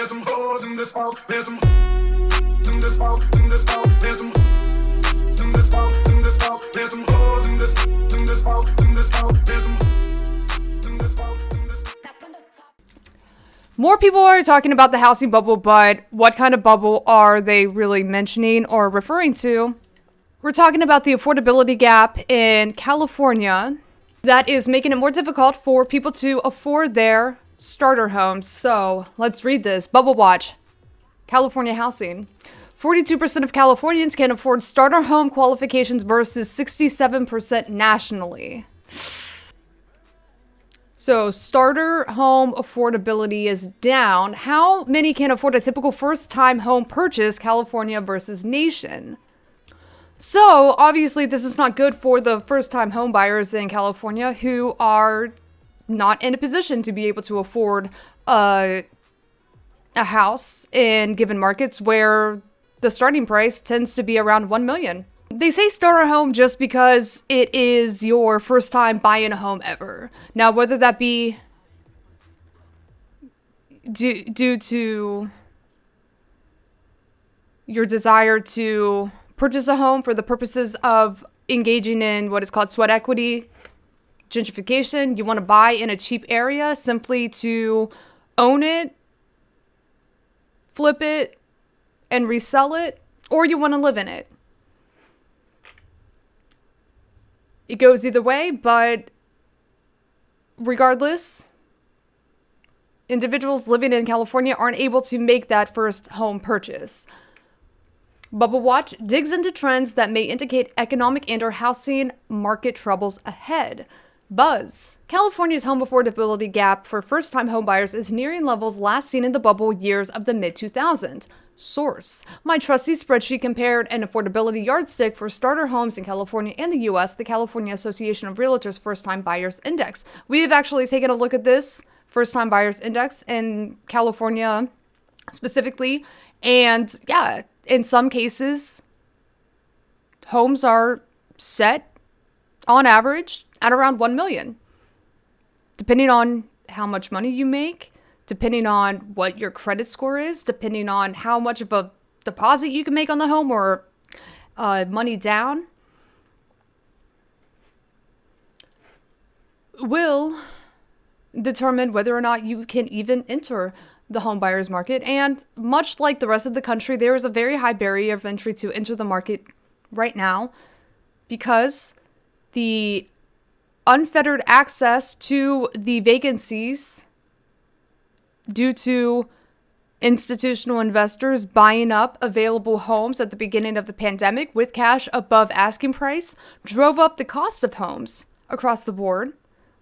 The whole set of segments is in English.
There's some hoes in this house. There's some in this house. In this house. There's some in this house. In this house. There's some hoes in this house. In this house. There's some in this house. More people are talking about the housing bubble, but what kind of bubble are they really mentioning or referring to? We're talking about the affordability gap in California that is making it more difficult for people to afford their starter homes. So let's read this. Bubble Watch. California housing. 42% of Californians can afford starter home qualifications versus 67% nationally. So starter home affordability is down. How many can afford a typical first-time home purchase, California versus nation? So obviously this is not good for the first-time home buyers in California who are not in a position to be able to afford a house in given markets where the starting price tends to be around $1 million. They say starter home just because it is your first time buying a home ever. Now, whether that be due to your desire to purchase a home for the purposes of engaging in what is called sweat equity, gentrification, you want to buy in a cheap area simply to own it, flip it, and resell it, or you want to live in it. It goes either way, but regardless, individuals living in California aren't able to make that first home purchase. Bubble Watch digs into trends that may indicate economic and/or housing market troubles ahead. Buzz. California's home affordability gap for first-time homebuyers is nearing levels last seen in the bubble years of the mid-2000s. Source. My trusty spreadsheet compared an affordability yardstick for starter homes in California and the U.S., the California Association of Realtors First-Time Buyers Index. We have actually taken a look at this First-Time Buyers Index in California specifically, and yeah, in some cases, homes are set on average at around $1 million, depending on how much money you make, depending on what your credit score is, depending on how much of a deposit you can make on the home or money down, will determine whether or not you can even enter the home buyer's market. And much like the rest of the country, there is a very high barrier of entry to enter the market right now because the unfettered access to the vacancies due to institutional investors buying up available homes at the beginning of the pandemic with cash above asking price drove up the cost of homes across the board,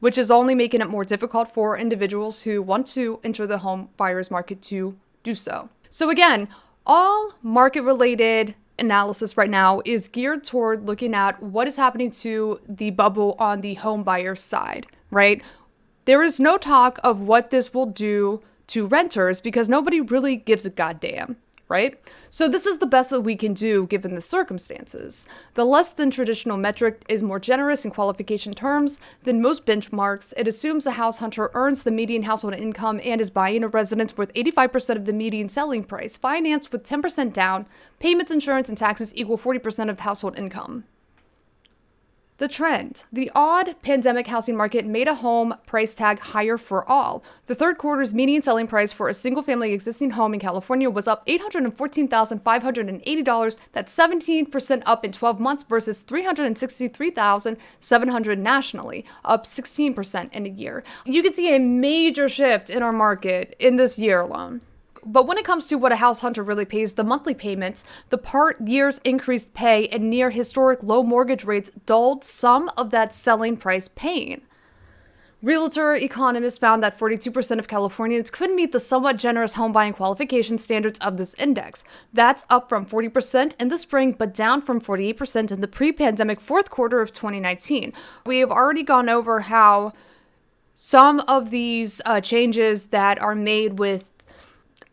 which is only making it more difficult for individuals who want to enter the home buyer's market to do so. So again, all market-related analysis right now is geared toward looking at what is happening to the bubble on the home buyer side, right? There is no talk of what this will do to renters because nobody really gives a goddamn, right? So this is the best that we can do given the circumstances. The less than traditional metric is more generous in qualification terms than most benchmarks. It assumes a house hunter earns the median household income and is buying a residence worth 85% of the median selling price, financed with 10% down, payments, insurance, and taxes equal 40% of household income. The trend. The odd pandemic housing market made a home price tag higher for all. The third quarter's median selling price for a single-family existing home in California was up $814,580. That's 17% up in 12 months versus $363,700 nationally, up 16% in a year. You can see a major shift in our market in this year alone. But when it comes to what a house hunter really pays, the monthly payments, the part year's increased pay, and near historic low mortgage rates dulled some of that selling price pain. Realtor economists found that 42% of Californians could meet the somewhat generous home buying qualification standards of this index. That's up from 40% in the spring, but down from 48% in the pre-pandemic fourth quarter of 2019. We have already gone over how some of these changes that are made with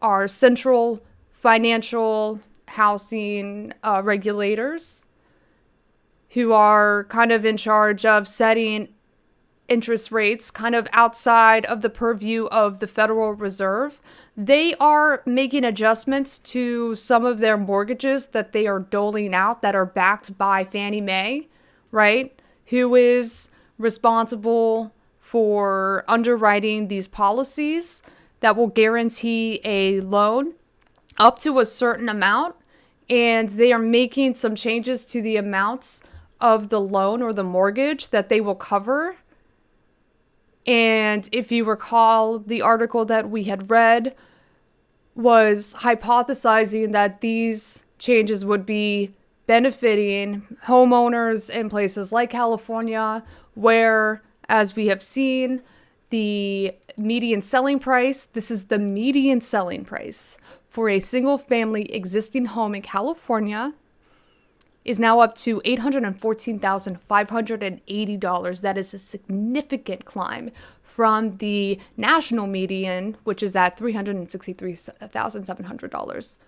our central financial housing regulators who are kind of in charge of setting interest rates kind of outside of the purview of the Federal Reserve. They are making adjustments to some of their mortgages that they are doling out that are backed by Fannie Mae, right? Who is responsible for underwriting these policies that will guarantee a loan up to a certain amount. And they are making some changes to the amounts of the loan or the mortgage that they will cover. And if you recall, the article that we had read was hypothesizing that these changes would be benefiting homeowners in places like California, where, as we have seen, the median selling price, this is the median selling price for a single family existing home in California, is now up to $814,580. That is a significant climb from the national median, which is at $363,700.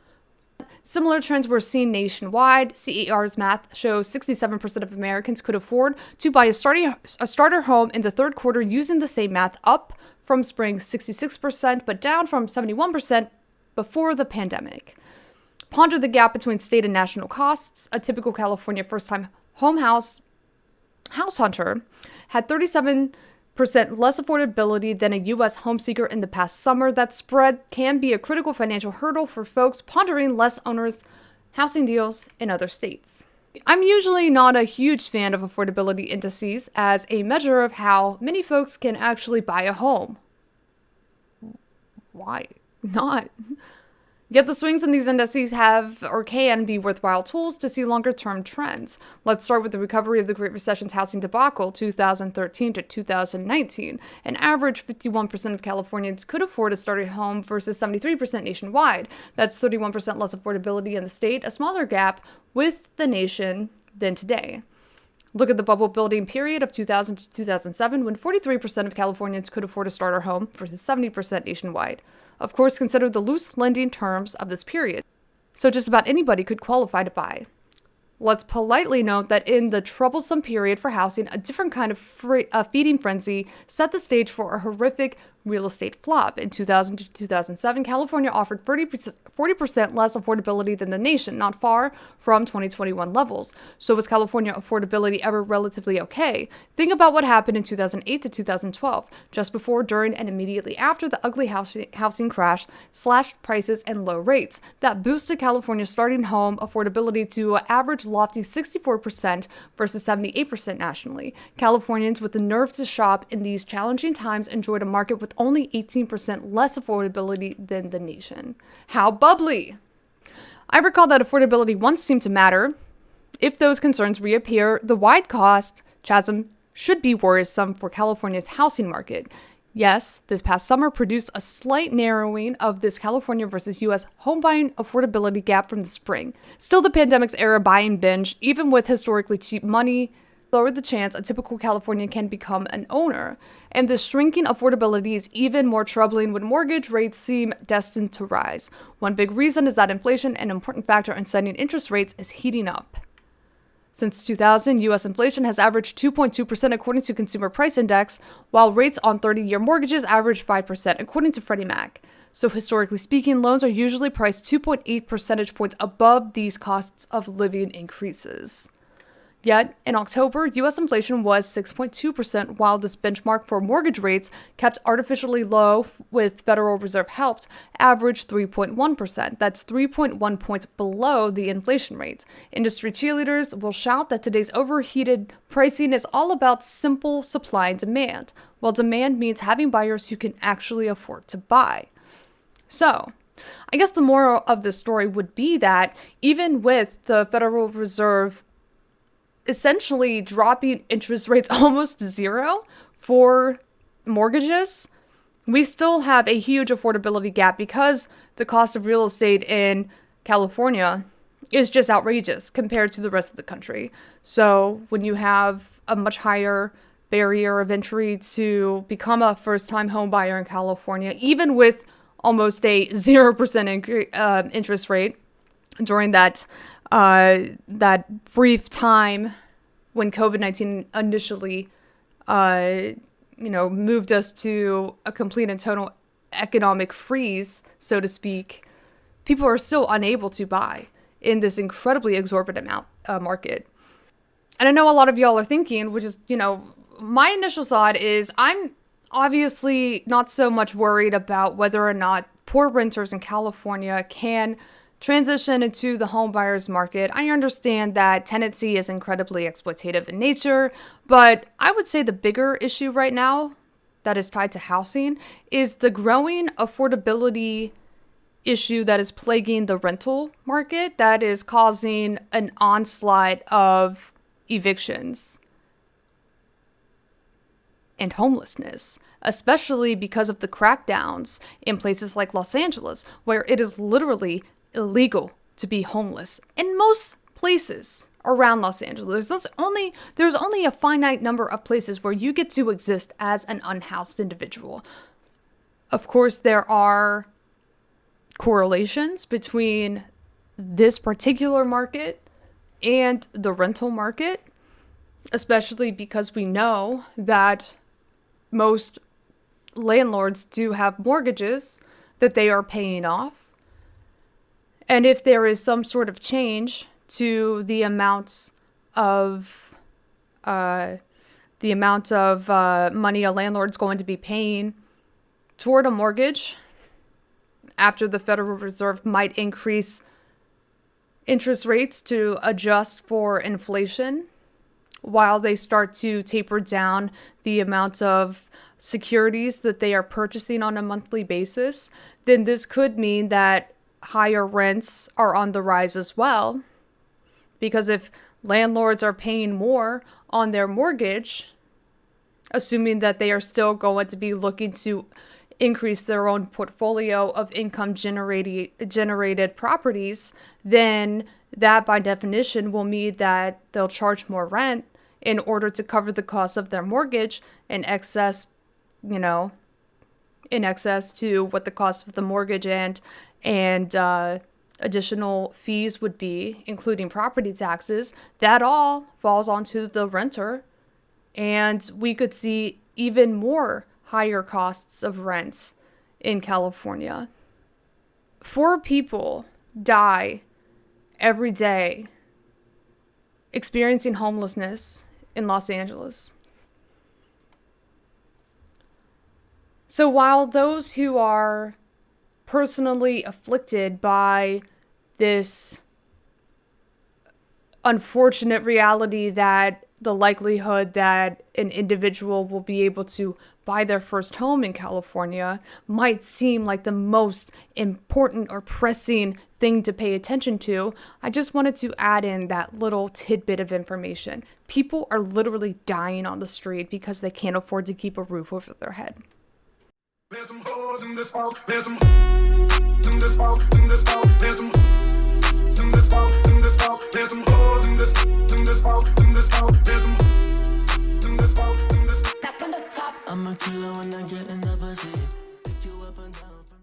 Similar trends were seen nationwide. CER's math shows 67% of Americans could afford to buy a starter home in the third quarter using the same math, up from spring's 66%, but down from 71% before the pandemic. Ponder the gap between state and national costs. A typical California first-time house hunter had 37% less affordability than a U.S. home seeker in the past summer. That spread can be a critical financial hurdle for folks pondering less onerous housing deals in other states. I'm usually not a huge fan of affordability indices as a measure of how many folks can actually buy a home. Why not? Yet the swings in these indices have or can be worthwhile tools to see longer-term trends. Let's start with the recovery of the Great Recession's housing debacle, 2013 to 2019. An average 51% of Californians could afford a starter home versus 73% nationwide. That's 31% less affordability in the state, a smaller gap with the nation than today. Look at the bubble building period of 2000 to 2007, when 43% of Californians could afford a starter home versus 70% nationwide. Of course, consider the loose lending terms of this period, so just about anybody could qualify to buy. Let's politely note that in the troublesome period for housing, a different kind of feeding frenzy set the stage for a horrific real estate flop. In 2000 to 2007, California offered 40% less affordability than the nation, not far from 2021 levels. So was California affordability ever relatively okay? Think about what happened in 2008 to 2012. Just before, during, and immediately after the ugly housing crash, slashed prices and low rates. That boosted California's starting home affordability to an average lofty 64% versus 78% nationally. Californians with the nerve to shop in these challenging times enjoyed a market with only 18% less affordability than the nation. How bubbly! I recall that affordability once seemed to matter. If those concerns reappear, the wide cost chasm should be worrisome for California's housing market. Yes, this past summer produced a slight narrowing of this California versus U.S. home buying affordability gap from the spring. Still, the pandemic's era buying binge, even with historically cheap money, lowered the chance a typical Californian can become an owner. And this shrinking affordability is even more troubling when mortgage rates seem destined to rise. One big reason is that inflation, an important factor in setting interest rates, is heating up. Since 2000, U.S. inflation has averaged 2.2% according to Consumer Price Index, while rates on 30-year mortgages average 5% according to Freddie Mac. So historically speaking, loans are usually priced 2.8 percentage points above these costs of living increases. Yet, in October, U.S. inflation was 6.2%, while this benchmark for mortgage rates, kept artificially low with Federal Reserve help, averaged 3.1%. That's 3.1 points below the inflation rate. Industry cheerleaders will shout that today's overheated pricing is all about simple supply and demand, while demand means having buyers who can actually afford to buy. So, I guess the moral of this story would be that even with the Federal Reserve essentially dropping interest rates almost to zero for mortgages, we still have a huge affordability gap because the cost of real estate in California is just outrageous compared to the rest of the country. So when you have a much higher barrier of entry to become a first-time home buyer in California, even with almost a 0% interest rate during that brief time when COVID-19 initially moved us to a complete and total economic freeze, so to speak, people are still unable to buy in this incredibly exorbitant market. And I know a lot of y'all are thinking, which is, my initial thought is I'm obviously not so much worried about whether or not poor renters in California can transition into the home buyer's market. I understand that tenancy is incredibly exploitative in nature, but I would say the bigger issue right now that is tied to housing is the growing affordability issue that is plaguing the rental market that is causing an onslaught of evictions and homelessness, especially because of the crackdowns in places like Los Angeles, where it is literally illegal to be homeless in most places around Los Angeles. There's only a finite number of places where you get to exist as an unhoused individual. Of course, there are correlations between this particular market and the rental market, especially because we know that most landlords do have mortgages that they are paying off. And if there is some sort of change to the amounts of money a landlord's going to be paying toward a mortgage, after the Federal Reserve might increase interest rates to adjust for inflation, while they start to taper down the amount of securities that they are purchasing on a monthly basis, then this could mean that higher rents are on the rise as well. Because if landlords are paying more on their mortgage, assuming that they are still going to be looking to increase their own portfolio of income generated properties, then that by definition will mean that they'll charge more rent in order to cover the cost of their mortgage in excess to what the cost of the mortgage and additional fees would be, including property taxes. That all falls onto the renter, and we could see even more higher costs of rents in California. 4 people die every day experiencing homelessness in Los Angeles. So while those who are personally afflicted by this unfortunate reality that the likelihood that an individual will be able to buy their first home in California might seem like the most important or pressing thing to pay attention to, I just wanted to add in that little tidbit of information. People are literally dying on the street because they can't afford to keep a roof over their head. There's some hoes in this house, there's some in this house, in this house, there's some in this house, in this house, there's some hoes in this house, in this